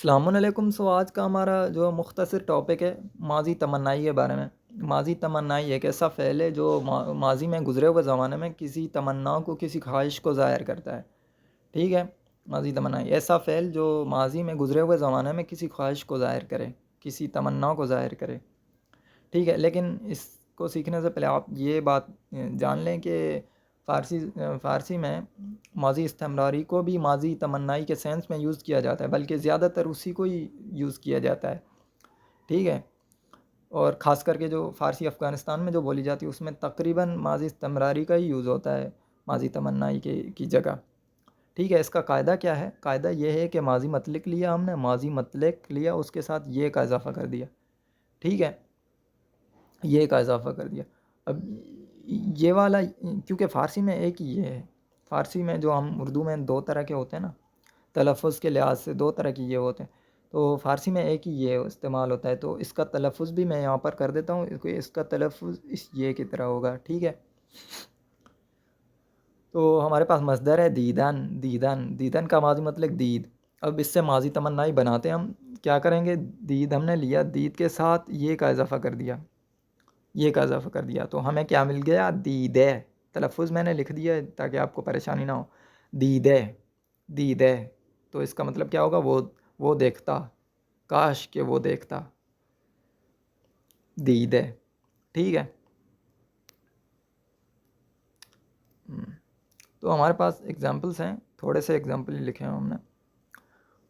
السلام علیکم. آج کا ہمارا جو مختصر ٹاپک ہے ماضی تمنائی کے بارے میں. ماضی تمنائی ایک ایسا فعل ہے جو ماضی میں گزرے ہوئے زمانے میں کسی تمنا کو، کسی خواہش کو ظاہر کرتا ہے. ٹھیک ہے. ماضی تمنائی ایسا فعل جو ماضی میں گزرے ہوئے زمانے میں کسی خواہش کو ظاہر کرے، کسی تمنا کو ظاہر کرے. ٹھیک ہے. لیکن اس کو سیکھنے سے پہلے آپ یہ بات جان لیں کہ فارسی میں ماضی استمراری کو بھی ماضی تمنائی کے سینس میں یوز کیا جاتا ہے، بلکہ زیادہ تر اسی کو ہی یوز کیا جاتا ہے. ٹھیک ہے. اور خاص کر کے جو فارسی افغانستان میں جو بولی جاتی ہے اس میں تقریباً ماضی استمراری کا ہی یوز ہوتا ہے ماضی تمنائی کی جگہ. ٹھیک ہے. اس کا قاعدہ کیا ہے؟ قاعدہ یہ ہے کہ ماضی مطلق لیا ہم نے، ماضی مطلق لیا، اس کے ساتھ یہ کا اضافہ کر دیا. ٹھیک ہے. یہ کا اضافہ کر دیا. اب یہ والا، کیونکہ فارسی میں ایک ہی یہ ہے. فارسی میں جو ہم اردو میں دو طرح کے ہوتے ہیں نا، تلفظ کے لحاظ سے دو طرح کی یہ ہوتے ہیں، تو فارسی میں ایک ہی یہ استعمال ہوتا ہے. تو اس کا تلفظ بھی میں یہاں پر کر دیتا ہوں. اس کا تلفظ اس یہ کی طرح ہوگا. ٹھیک ہے. تو ہمارے پاس مصدر ہے دیدن. دیدن، دیدن کا ماضی مطلق دید. اب اس سے ماضی تمنائی بناتے ہیں ہم. کیا کریں گے؟ دید ہم نے لیا، دید کے ساتھ یہ کا اضافہ کر دیا. یہ کا اضافہ کر دیا تو ہمیں کیا مل گیا؟ دیدے. تلفظ میں نے لکھ دیا تاکہ آپ کو پریشانی نہ ہو. دیدے، دیدے. تو اس کا مطلب کیا ہوگا؟ وہ دیکھتا، کاش کہ وہ دیکھتا. دیدے. ٹھیک ہے. تو ہمارے پاس ایگزامپلس ہیں، تھوڑے سے ایگزامپل ہی لکھے ہیں ہم نے.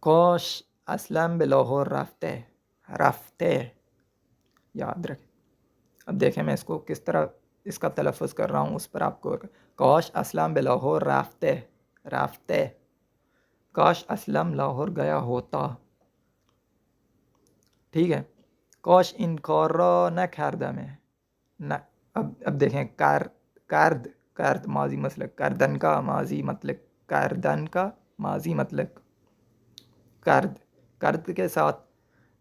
کاش اسلم بلاہور رفتے. رفتے یاد رکھیں. اب دیکھیں میں اس کو کس طرح اس کا تلفظ کر رہا ہوں، اس پر آپ کو. کاش اسلم بلاہور رفتے. رفتے. کاش اسلم لاہور گیا ہوتا. ٹھیک ہے. کاش این کار را نکردم. اب دیکھیں کرد ماضی مطلق، کردن کا ماضی مطلق، کردن کا ماضی مطلق کرد کے ساتھ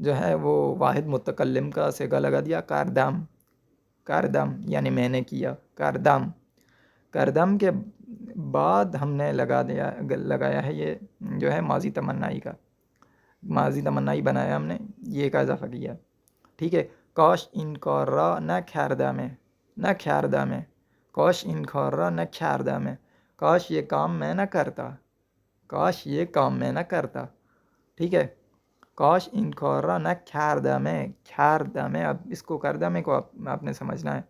جو ہے وہ واحد متکلم کا صیغہ لگا دیا، کردم. کردم یعنی میں نے کیا. کردم. کردم کے بعد ہم نے لگایا ہے یہ جو ہے ماضی تمنائی کا. ماضی تمنائی بنایا ہم نے، یہ کا اضافہ کیا. ٹھیک ہے. کاش این کار را نکردم. نکردم. کاش این کار را نکردم. کاش یہ کام میں نہ کرتا. کاش یہ کام میں نہ کرتا. ٹھیک ہے. کاش این کار را نکردم. کردم. اب اس کو کردم کو آپ نے سمجھنا ہے.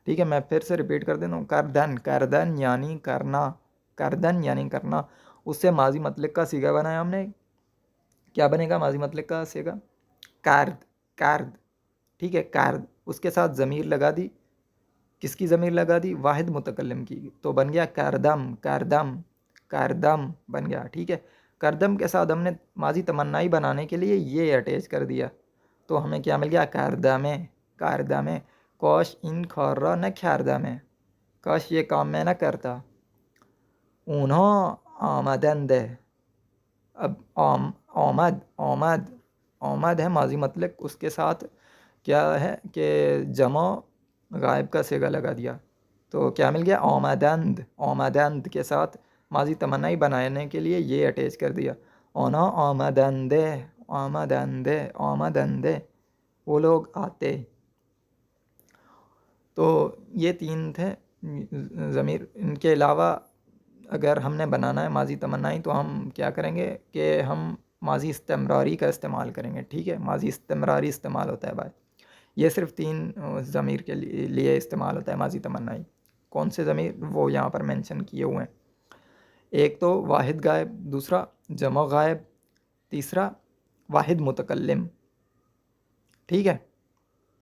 ٹھیک ہے. میں پھر سے ریپیٹ کر دیتا ہوں. کردن. کردن یعنی کرنا. کردن یعنی کرنا. اس سے ماضی مطلق کا صیغہ بنایا ہم نے. کیا بنے گا ماضی مطلق کا صیغہ؟ کرد. کرد. ٹھیک ہے. کرد. اس کے ساتھ ضمیر لگا دی. کس کی ضمیر لگا دی؟ واحد متکلم کی. تو بن گیا کردم. کردم. کردم بن گیا. ٹھیک ہے. کردم کے ساتھ ہم نے ماضی تمنائی بنانے کے لیے یہ اٹیچ کر دیا، تو ہمیں کیا مل گیا؟ کردم. کردم. کاش این کار را نکردم. کاش یہ کام میں نہ کرتا. اونها آمدند. اب آمد ہے ماضی مطلق، اس کے ساتھ کیا ہے کہ جمع غائب کا صیغہ لگا دیا، تو کیا مل گیا؟ آمدند. آمدند کے ساتھ ماضی تمنائی بنانے کے لیے یہ اٹیچ کر دیا. اونا آمدندے. آمدندے. آمدندے وہ لوگ آتے. تو یہ تین تھے ضمیر. ان کے علاوہ اگر ہم نے بنانا ہے ماضی تمنائی تو ہم کیا کریں گے کہ ہم ماضی استمراری کا استعمال کریں گے. ٹھیک ہے. ماضی استمراری استعمال ہوتا ہے بھائی. یہ صرف تین ضمیر کے لیے استعمال ہوتا ہے ماضی تمنائی. کون سے ضمیر؟ وہ یہاں پر مینشن کیے ہوئے ہیں. ایک تو واحد غائب، دوسرا جمع غائب، تیسرا واحد متکلم. ٹھیک ہے.